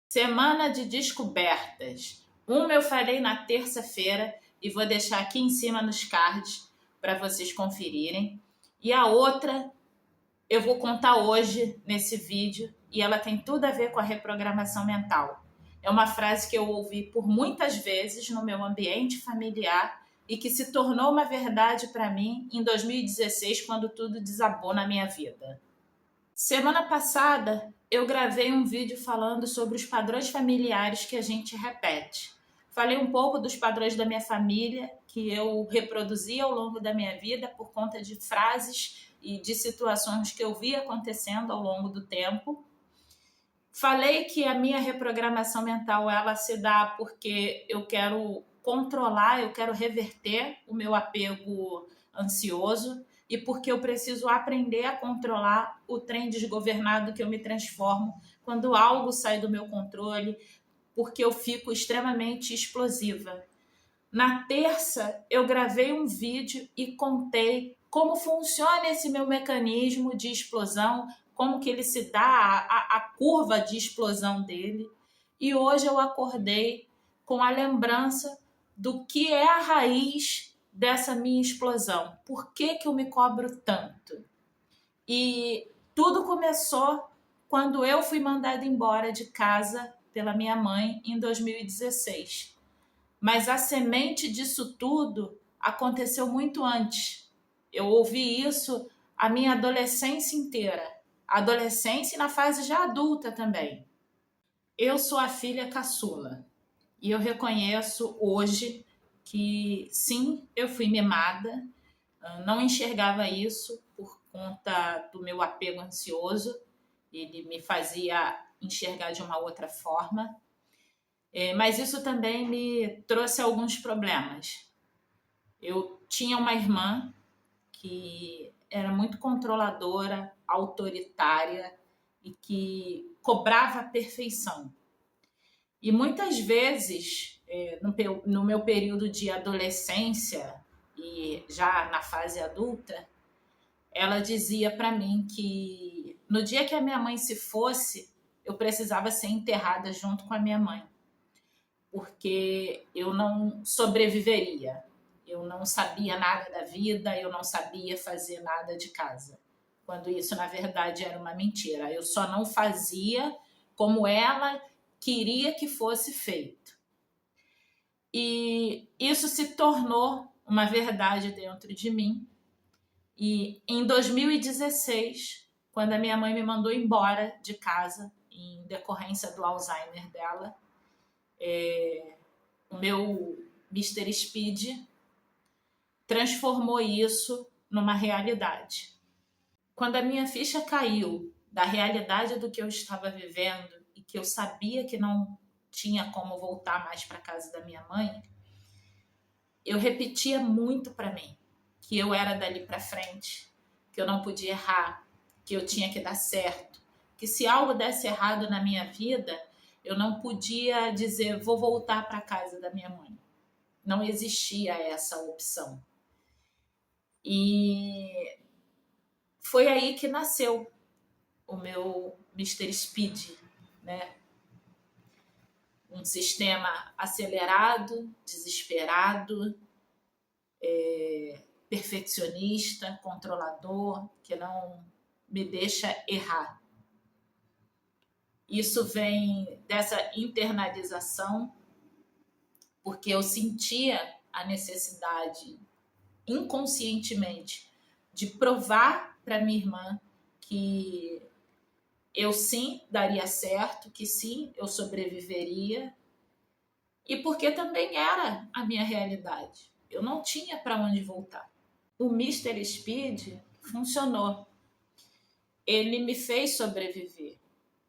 Semana de descobertas. Uma eu falei na terça-feira e vou deixar aqui em cima nos cards para vocês conferirem. E a outra eu vou contar hoje nesse vídeo e ela tem tudo a ver com a reprogramação mental. É uma frase que eu ouvi por muitas vezes no meu ambiente familiar e que se tornou uma verdade para mim em 2016, quando tudo desabou na minha vida. Semana passada eu gravei um vídeo falando sobre os padrões familiares que a gente repete. Falei um pouco dos padrões da minha família que eu reproduzi ao longo da minha vida por conta de frases e de situações que eu vi acontecendo ao longo do tempo. Falei que a minha reprogramação mental ela se dá porque eu quero controlar, eu quero reverter o meu apego ansioso e porque eu preciso aprender a controlar o trem desgovernado que eu me transformo quando algo sai do meu controle, porque eu fico extremamente explosiva. Na terça, eu gravei um vídeo e contei como funciona esse meu mecanismo de explosão, como que ele se dá, a curva de explosão dele. E hoje eu acordei com a lembrança do que é a raiz dessa minha explosão. Por que que eu me cobro tanto? E tudo começou quando eu fui mandada embora de casa pela minha mãe em 2016. Mas a semente disso tudo aconteceu muito antes. Eu ouvi isso a minha adolescência inteira. Adolescência e na fase já adulta também. Eu sou a filha caçula. E eu reconheço hoje que sim, eu fui mimada. Não enxergava isso por conta do meu apego ansioso. Ele me fazia enxergar de uma outra forma. Mas isso também me trouxe alguns problemas. Eu tinha uma irmã que era muito controladora, autoritária e que cobrava a perfeição. E muitas vezes, no meu período de adolescência e já na fase adulta, ela dizia para mim que no dia que a minha mãe se fosse, eu precisava ser enterrada junto com a minha mãe, porque eu não sobreviveria. Eu não sabia nada da vida, eu não sabia fazer nada de casa. Quando isso, na verdade, era uma mentira. Eu só não fazia como ela queria que fosse feito. E isso se tornou uma verdade dentro de mim. E em 2016, quando a minha mãe me mandou embora de casa, em decorrência do Alzheimer dela, o meu Mr. Speed transformou isso numa realidade. Quando a minha ficha caiu da realidade do que eu estava vivendo e que eu sabia que não tinha como voltar mais para casa da minha mãe, eu repetia muito para mim que eu era dali para frente, que eu não podia errar, que eu tinha que dar certo, que se algo desse errado na minha vida, eu não podia dizer vou voltar para casa da minha mãe. Não existia essa opção. E foi aí que nasceu o meu Mr. Speed, né? Um sistema acelerado, desesperado, perfeccionista, controlador, que não me deixa errar. Isso vem dessa internalização, porque eu sentia a necessidade inconscientemente de provar para minha irmã que eu sim daria certo, que sim eu sobreviveria, e porque também era a minha realidade. Eu não tinha para onde voltar. O Mr. Speed funcionou. Ele me fez sobreviver.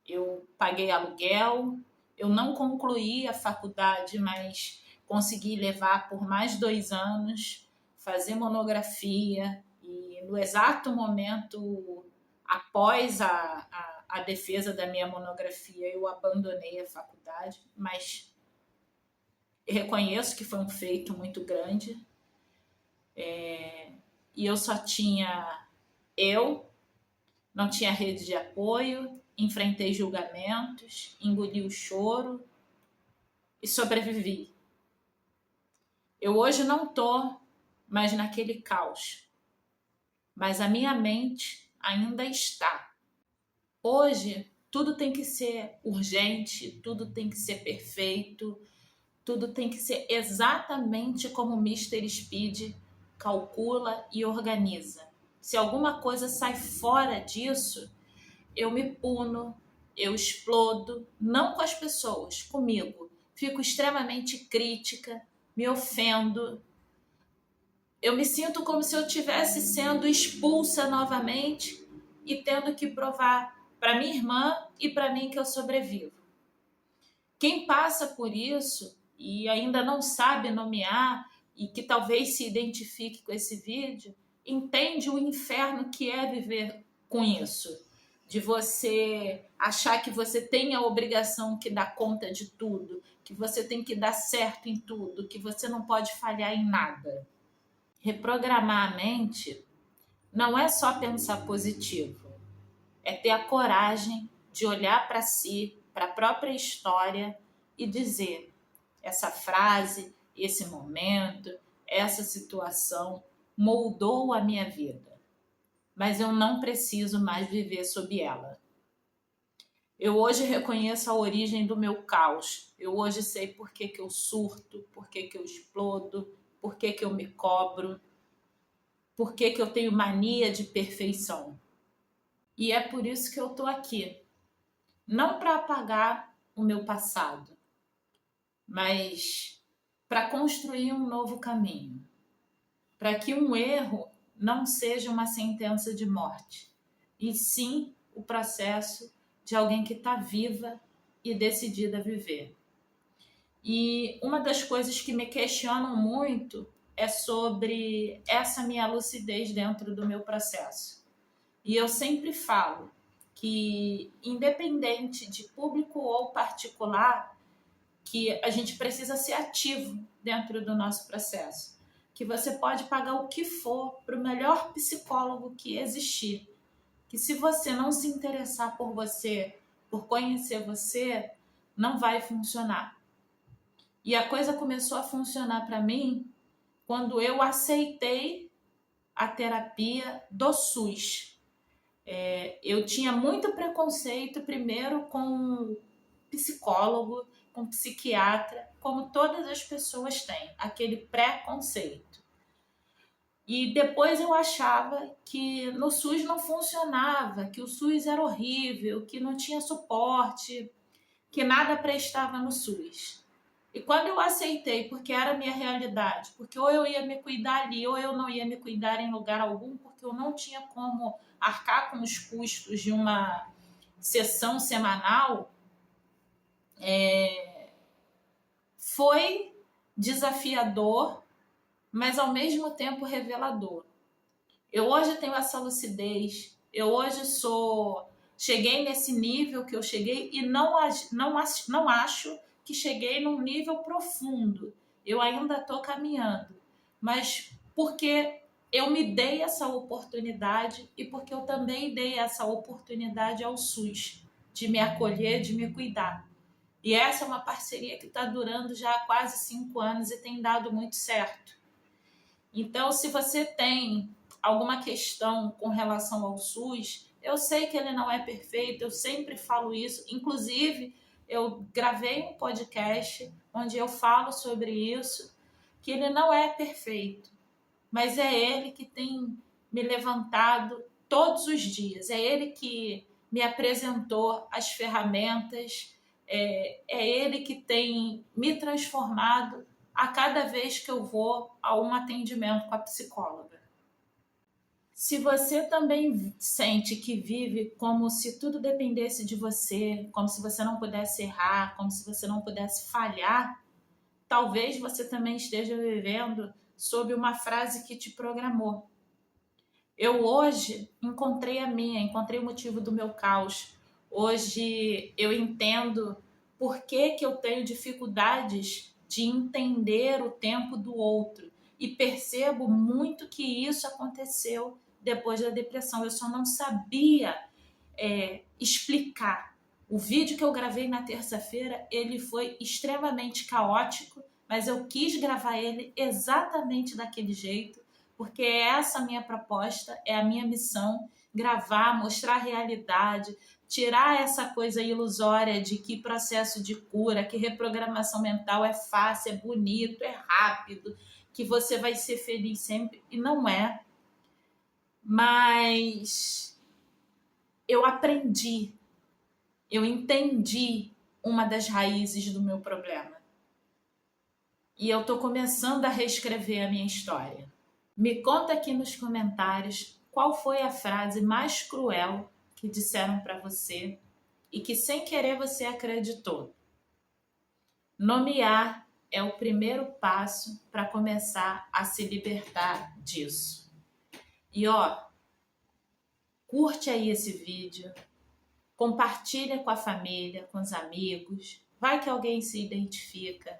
Eu paguei aluguel, eu não concluí a faculdade, mas consegui levar por mais 2 anos, fazer monografia, e no exato momento, após a defesa da minha monografia, eu abandonei a faculdade, mas reconheço que foi um feito muito grande. E eu só tinha eu, não tinha rede de apoio enfrentei julgamentos, engoli o choro e sobrevivi. Eu hoje não estou mais naquele caos, mas a minha mente ainda está. Hoje, tudo tem que ser urgente, tudo tem que ser perfeito, tudo tem que ser exatamente como o Mr. Speed calcula e organiza. Se alguma coisa sai fora disso, eu me puno, eu explodo, não com as pessoas, comigo. Fico extremamente crítica, me ofendo. Eu me sinto como se eu estivesse sendo expulsa novamente e tendo que provar para minha irmã e para mim que eu sobrevivo. Quem passa por isso e ainda não sabe nomear e que talvez se identifique com esse vídeo, entende o inferno que é viver com isso. De você achar que você tem a obrigação que dá conta de tudo, que você tem que dar certo em tudo, que você não pode falhar em nada. Reprogramar a mente não é só pensar positivo, é ter a coragem de olhar para si, para a própria história e dizer: essa frase, esse momento, essa situação moldou a minha vida, mas eu não preciso mais viver sob ela. Eu hoje reconheço a origem do meu caos. Eu hoje sei por que eu surto, por que eu explodo, por que eu me cobro, por que eu tenho mania de perfeição. E é por isso que eu estou aqui. Não para apagar o meu passado, mas para construir um novo caminho. Para que um erro não seja uma sentença de morte, e sim o processo de alguém que está viva e decidida a viver. E uma das coisas que me questionam muito é sobre essa minha lucidez dentro do meu processo. E eu sempre falo que, independente de público ou particular, que a gente precisa ser ativo dentro do nosso processo. Que você pode pagar o que for para o melhor psicólogo que existir. Que se você não se interessar por você, por conhecer você, não vai funcionar. E a coisa começou a funcionar para mim quando eu aceitei a terapia do SUS. Eu tinha muito preconceito, primeiro com psicólogo, com psiquiatra, como todas as pessoas têm, aquele preconceito. E depois eu achava que no SUS não funcionava, que o SUS era horrível, que não tinha suporte, que nada prestava no SUS. E quando eu aceitei, porque era a minha realidade, porque ou eu ia me cuidar ali, ou eu não ia me cuidar em lugar algum, porque eu não tinha como arcar com os custos de uma sessão semanal, foi desafiador, mas ao mesmo tempo revelador. Eu hoje tenho essa lucidez, eu hoje cheguei nesse nível que eu cheguei e não acho que cheguei num nível profundo. Eu ainda estou caminhando, mas porque eu me dei essa oportunidade e porque eu também dei essa oportunidade ao SUS de me acolher, de me cuidar. E essa é uma parceria que está durando já há quase 5 anos e tem dado muito certo. Então, se você tem alguma questão com relação ao SUS, eu sei que ele não é perfeito, eu sempre falo isso. Inclusive, eu gravei um podcast onde eu falo sobre isso, que ele não é perfeito, mas é ele que tem me levantado todos os dias, é ele que me apresentou as ferramentas, é ele que tem me transformado a cada vez que eu vou a um atendimento com a psicóloga. Se você também sente que vive como se tudo dependesse de você, como se você não pudesse errar, como se você não pudesse falhar, talvez você também esteja vivendo sob uma frase que te programou. Eu hoje encontrei o motivo do meu caos. Hoje eu entendo por que eu tenho dificuldades de entender o tempo do outro e percebo muito que isso aconteceu depois da depressão. Eu só não sabia explicar. O vídeo que eu gravei na terça-feira, ele foi extremamente caótico, mas eu quis gravar ele exatamente daquele jeito, porque é essa a minha proposta, é a minha missão, gravar, mostrar a realidade, tirar essa coisa ilusória de que processo de cura, que reprogramação mental é fácil, é bonito, é rápido, que você vai ser feliz sempre, e não é. Mas eu aprendi, eu entendi uma das raízes do meu problema. E eu estou começando a reescrever a minha história. Me conta aqui nos comentários qual foi a frase mais cruel que disseram para você e que sem querer você acreditou. Nomear é o primeiro passo para começar a se libertar disso. E curte aí esse vídeo, compartilha com a família, com os amigos, vai que alguém se identifica.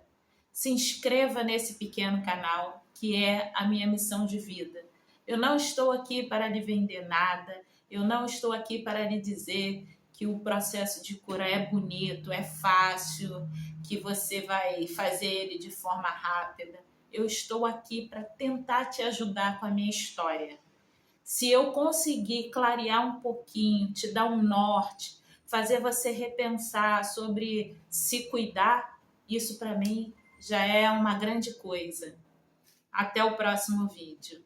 Se inscreva nesse pequeno canal, que é a minha missão de vida. Eu não estou aqui para lhe vender nada, eu não estou aqui para lhe dizer que o processo de cura é bonito, é fácil, que você vai fazer ele de forma rápida. Eu estou aqui para tentar te ajudar com a minha história. Se eu conseguir clarear um pouquinho, te dar um norte, fazer você repensar sobre se cuidar, isso para mim já é uma grande coisa. Até o próximo vídeo.